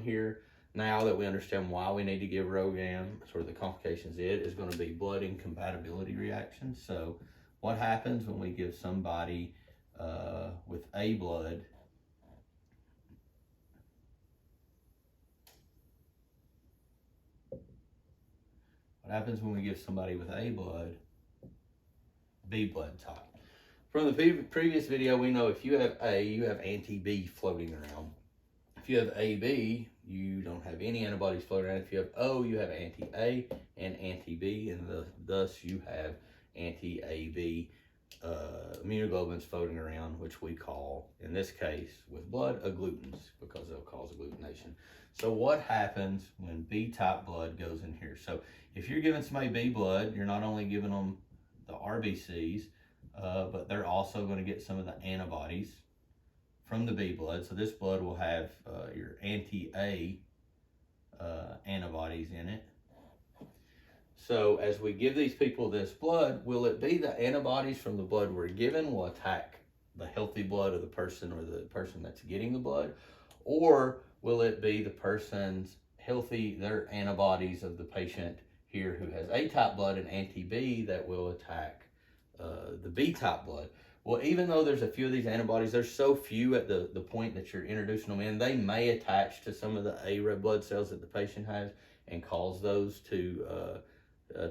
here, now that we understand why we need to give RhoGAM, sort of the complications is going to be blood incompatibility reactions. So what happens when we give somebody with A blood with A blood B blood type? From the previous video, we know if you have A, you have anti-B floating around. If you have AB, you don't have any antibodies floating around. If you have O, you have anti-A and anti-B, and thus you have anti-AB immunoglobulins floating around, which we call, in this case, with blood, agglutins, because they'll cause agglutination. So what happens when B-type blood goes in here? So if you're giving somebody B blood, you're not only giving them the RBCs, but they're also going to get some of the antibodies from the B blood. So this blood will have your anti-A antibodies in it. So as we give these people this blood, will it be the antibodies from the blood we're given will attack the healthy blood of the person or the person that's getting the blood? Or will it be the person's their antibodies of the patient here who has A-type blood and anti-B that will attack the B-type blood? Well, even though there's a few of these antibodies, there's so few at the point that you're introducing them in, they may attach to some of the A red blood cells that the patient has and cause those to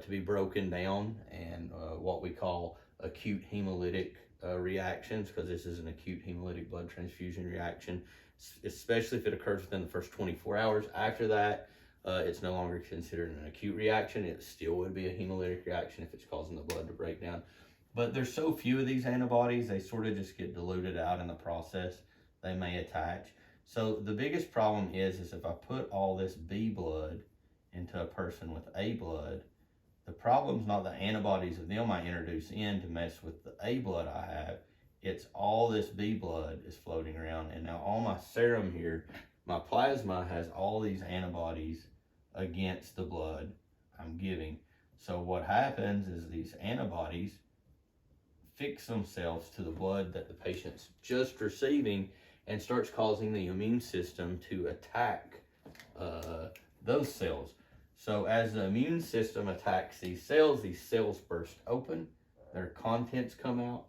be broken down, and what we call acute hemolytic reactions, because this is an acute hemolytic blood transfusion reaction, especially if it occurs within the first 24 hours. After that, it's no longer considered an acute reaction. It still would be a hemolytic reaction if it's causing the blood to break down. But there's so few of these antibodies, they sort of just get diluted out in the process. They may attach. So the biggest problem is if I put all this B blood into a person with A blood, the problem's not the antibodies that they might introduce in to mess with the A blood I have. It's all this B blood is floating around. And now all my serum here, my plasma has all these antibodies against the blood I'm giving. So what happens is these antibodies fix themselves to the blood that the patient's just receiving and starts causing the immune system to attack those cells. So as the immune system attacks these cells burst open, their contents come out.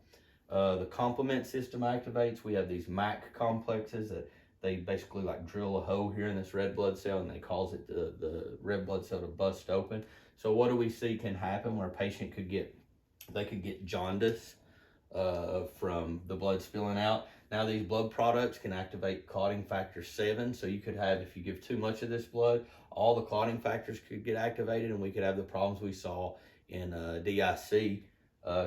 The complement system activates. We have these MAC complexes that they basically like drill a hole here in this red blood cell, and they cause it the red blood cell to bust open. So what do we see can happen where a patient could get jaundice from the blood spilling out? Now these blood products can activate clotting factor 7, so you could have, if you give too much of this blood, all the clotting factors could get activated, and we could have the problems we saw in DIC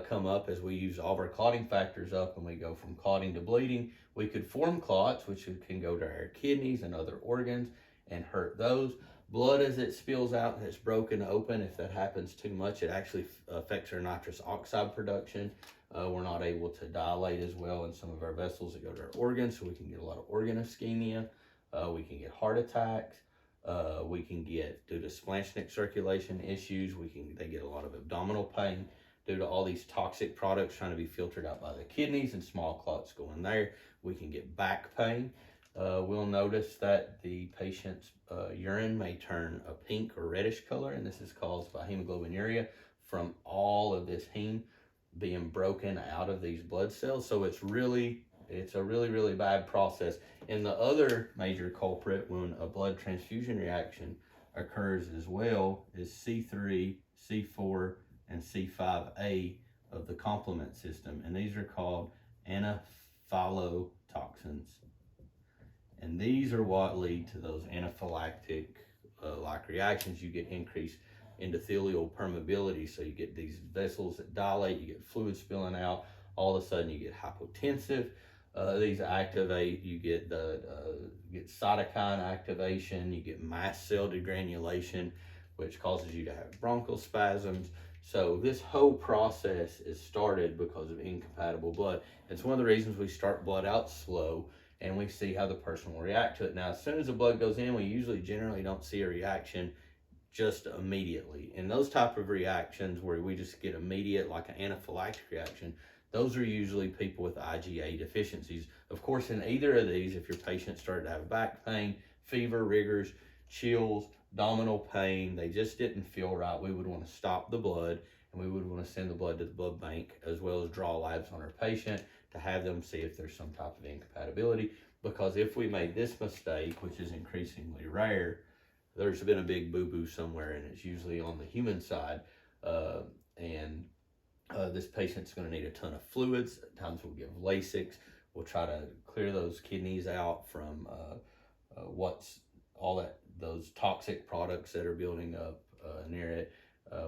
come up as we use all of our clotting factors up, and we go from clotting to bleeding. We could form clots, which can go to our kidneys and other organs and hurt those. Blood, as it spills out and it's broken open, if that happens too much, it actually affects our nitrous oxide production. We're not able to dilate as well in some of our vessels that go to our organs, so we can get a lot of organ ischemia. We can get heart attacks. We can get, due to splanchnic circulation issues, they get a lot of abdominal pain due to all these toxic products trying to be filtered out by the kidneys and small clots going there. We can get back pain. We'll notice that the patient's urine may turn a pink or reddish color, and this is caused by hemoglobinuria from all of this heme being broken out of these blood cells. So it's a really bad process. And the other major culprit when a blood transfusion reaction occurs as well is C3, C4, and C5A of the complement system, and these are called Anaphyllotoxins. And these are what lead to those anaphylactic like reactions. You get increased endothelial permeability, so you get these vessels that dilate, you get fluid spilling out, all of a sudden you get hypotensive. These activate, you get get cytokine activation, you get mast cell degranulation, which causes you to have bronchospasms. So this whole process is started because of incompatible blood. It's one of the reasons we start blood out slow and we see how the person will react to it. Now, as soon as the blood goes in, we generally don't see a reaction just immediately. And those type of reactions where we just get immediate, like an anaphylactic reaction, those are usually people with IgA deficiencies. Of course, in either of these, if your patient started to have back pain, fever, rigors, chills, abdominal pain, they just didn't feel right, we would want to stop the blood, and we would want to send the blood to the blood bank, as well as draw labs on our patient to have them see if there's some type of incompatibility. Because if we made this mistake, which is increasingly rare, there's been a big boo-boo somewhere, and it's usually on the human side. This patient's going to need a ton of fluids. At times we'll give Lasix. We'll try to clear those kidneys out from those toxic products that are building up near it.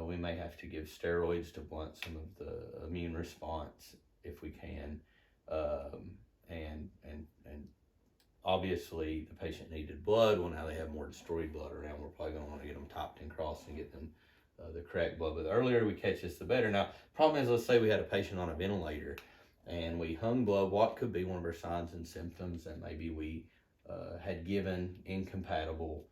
We may have to give steroids to blunt some of the immune response if we can. And obviously the patient needed blood. Well, now they have more destroyed blood around. We're probably going to want to get them topped and crossed and get them the correct blood. But the earlier we catch this, the better. Now, problem is, let's say we had a patient on a ventilator and we hung blood. What could be one of our signs and symptoms that maybe we had given incompatible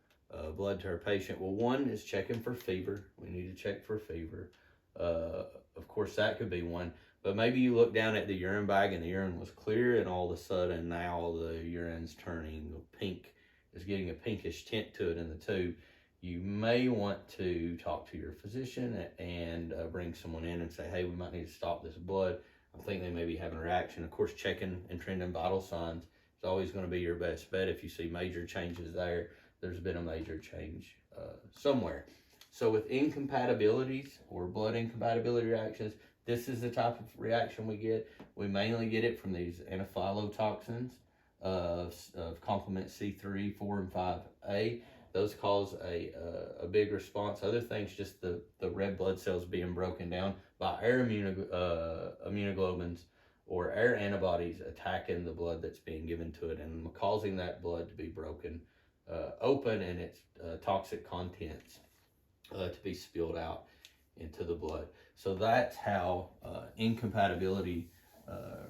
blood to our patient? Well, one is checking for fever. We need to check for fever. Of course, that could be one. But maybe you look down at the urine bag and the urine was clear, and all of a sudden now the urine's turning pink. It's getting a pinkish tint to it in the tube. You may want to talk to your physician and bring someone in and say, hey, we might need to stop this blood. I think they may be having a reaction. Of course, checking and trending vital signs is always going to be your best bet. If you see major changes there, there's been a major change somewhere. So with incompatibilities or blood incompatibility reactions, this is the type of reaction we get. We mainly get it from these Anaphyllotoxins of complement C3, 4, and 5A. Those cause a big response. Other things, just the red blood cells being broken down by our immunoglobulins or our antibodies attacking the blood that's being given to it and causing that blood to be broken open and its toxic contents to be spilled out into the blood. So that's how incompatibility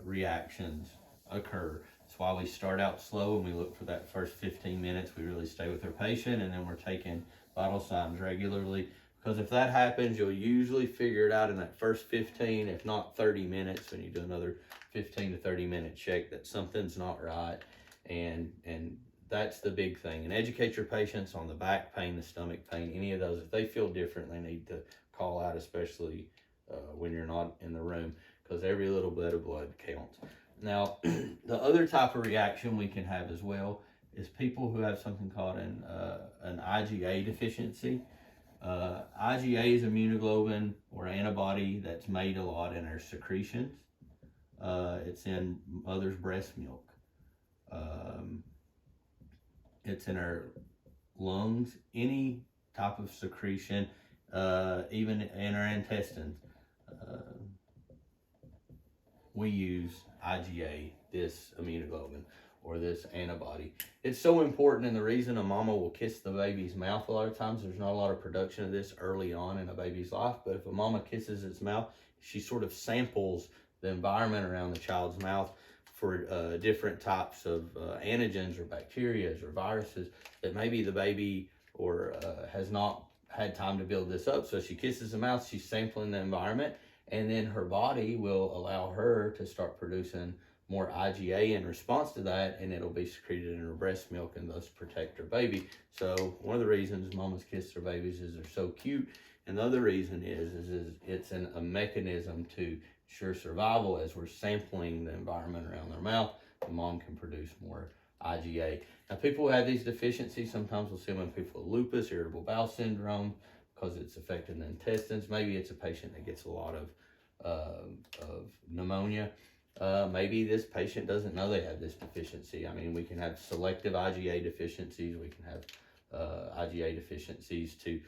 reactions occur. That's why we start out slow and we look for that first 15 minutes. We really stay with our patient, and then we're taking vital signs regularly. Because if that happens, you'll usually figure it out in that first 15, if not 30 minutes, when you do another 15 to 30 minute check that something's not right. And that's the big thing. And educate your patients on the back pain, the stomach pain, any of those. If they feel different, they need to call out, especially when you're not in the room, because every little bit of blood counts. Now, the other type of reaction we can have as well is people who have something called an IgA deficiency. IgA is immunoglobulin or antibody that's made a lot in our secretions. It's in mother's breast milk. It's in our lungs, any type of secretion, even in our intestines. We use IgA, this immunoglobulin or this antibody. It's so important, and the reason a mama will kiss the baby's mouth a lot of times, there's not a lot of production of this early on in a baby's life, but if a mama kisses its mouth, she sort of samples the environment around the child's mouth for different types of antigens or bacteria or viruses that maybe the baby or has not had time to build this up. So she kisses the mouth, she's sampling the environment, and then her body will allow her to start producing more IgA in response to that, and it'll be secreted in her breast milk and thus protect her baby. So one of the reasons mamas kiss their babies is they're so cute, and the other reason is it's a mechanism to ensure survival. As we're sampling the environment around their mouth, the mom can produce more IgA. Now, people who have these deficiencies, sometimes we'll see them in people with lupus, irritable bowel syndrome, because it's affecting the intestines. Maybe it's a patient that gets a lot of pneumonia. Maybe this patient doesn't know they have this deficiency. I mean, we can have selective IgA deficiencies. We can have IgA deficiencies to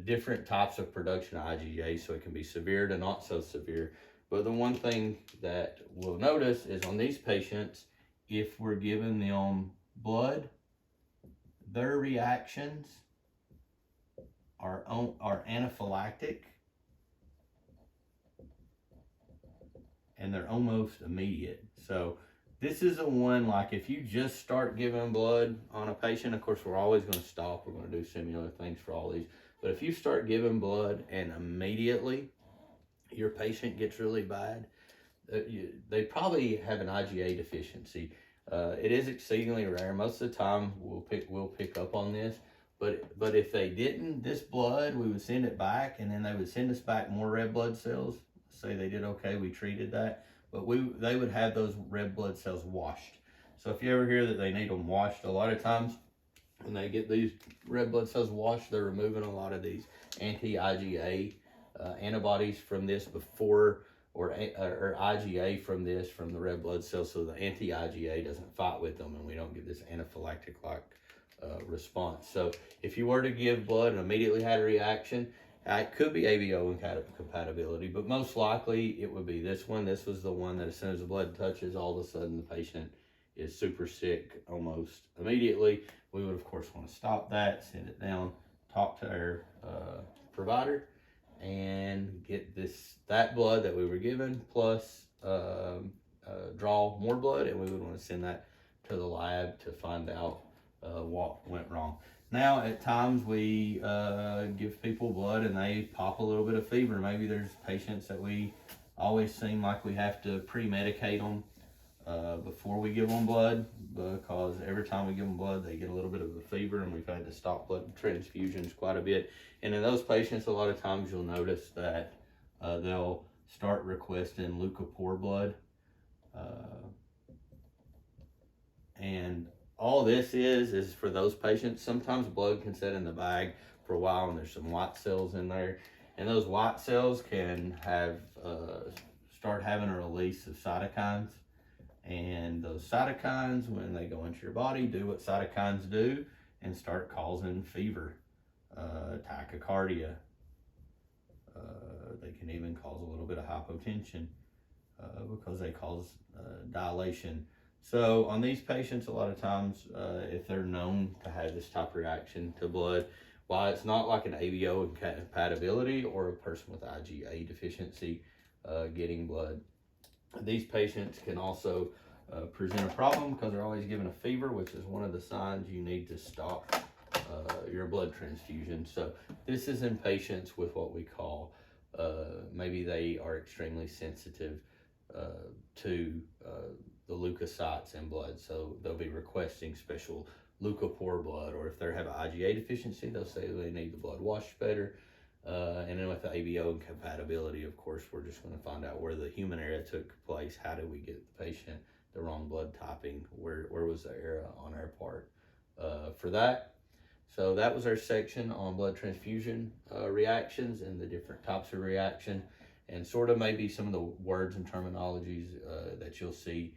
different types of production of IgA, so it can be severe to not so severe. But the one thing that we'll notice is on these patients, if we're giving them blood, their reactions are anaphylactic, and they're almost immediate. So this is a one, like if you just start giving blood on a patient, of course, we're always going to stop. We're going to do similar things for all these. But if you start giving blood and immediately your patient gets really bad, they probably have an IgA deficiency. It is exceedingly rare. Most of the time we'll pick up on this, but if they didn't, this blood, we would send it back, and then they would send us back more red blood cells. Say they did okay, we treated that, but they would have those red blood cells washed. So if you ever hear that they need them washed, a lot of times when they get these red blood cells washed, they're removing a lot of these anti-IgA antibodies from this before, or IgA from the red blood cells, so the anti-IgA doesn't fight with them and we don't get this anaphylactic-like response. So if you were to give blood and immediately had a reaction, it could be ABO incompatibility, but most likely it would be this one. This was the one that as soon as the blood touches, all of a sudden the patient is super sick almost immediately. We would of course want to stop that, send it down, talk to our provider, and get that blood that we were given, plus draw more blood, and we would want to send that to the lab to find out what went wrong. Now, at times we give people blood and they pop a little bit of fever. Maybe there's patients that we always seem like we have to pre-medicate them before we give them blood, because every time we give them blood, they get a little bit of a fever, and we've had to stop blood transfusions quite a bit. And in those patients, a lot of times you'll notice that they'll start requesting leukopoor blood. And all this is for those patients. Sometimes blood can sit in the bag for a while and there's some white cells in there. And those white cells can have start having a release of cytokines. And those cytokines, when they go into your body, do what cytokines do and start causing fever, tachycardia. They can even cause a little bit of hypotension because they cause dilation. So on these patients, a lot of times, if they're known to have this type of reaction to blood, while it's not like an ABO incompatibility or a person with IgA deficiency getting blood, these patients can also present a problem because they're always given a fever, which is one of the signs you need to stop your blood transfusion. So this is in patients with what we call, maybe they are extremely sensitive to the leukocytes in blood. So they'll be requesting special leukopoor blood, or if they have an IgA deficiency, they'll say they need the blood washed better. And then with the ABO incompatibility, of course, we're just going to find out where the human error took place. How did we get the patient the wrong blood typing? Where was the error on our part for that? So that was our section on blood transfusion reactions and the different types of reaction, and sort of maybe some of the words and terminologies that you'll see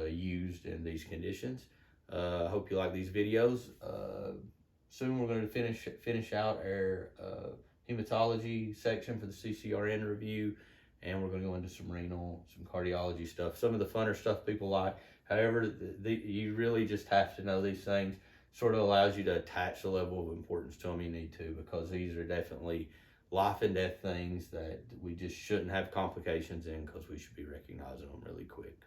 used in these conditions. I hope you like these videos. Soon we're going to finish out our hematology section for the CCRN review, and we're going to go into some renal, some cardiology stuff, some of the funner stuff people like. However, you really just have to know these things. Sort of allows you to attach the level of importance to them you need to, because these are definitely life and death things that we just shouldn't have complications in, because we should be recognizing them really quick.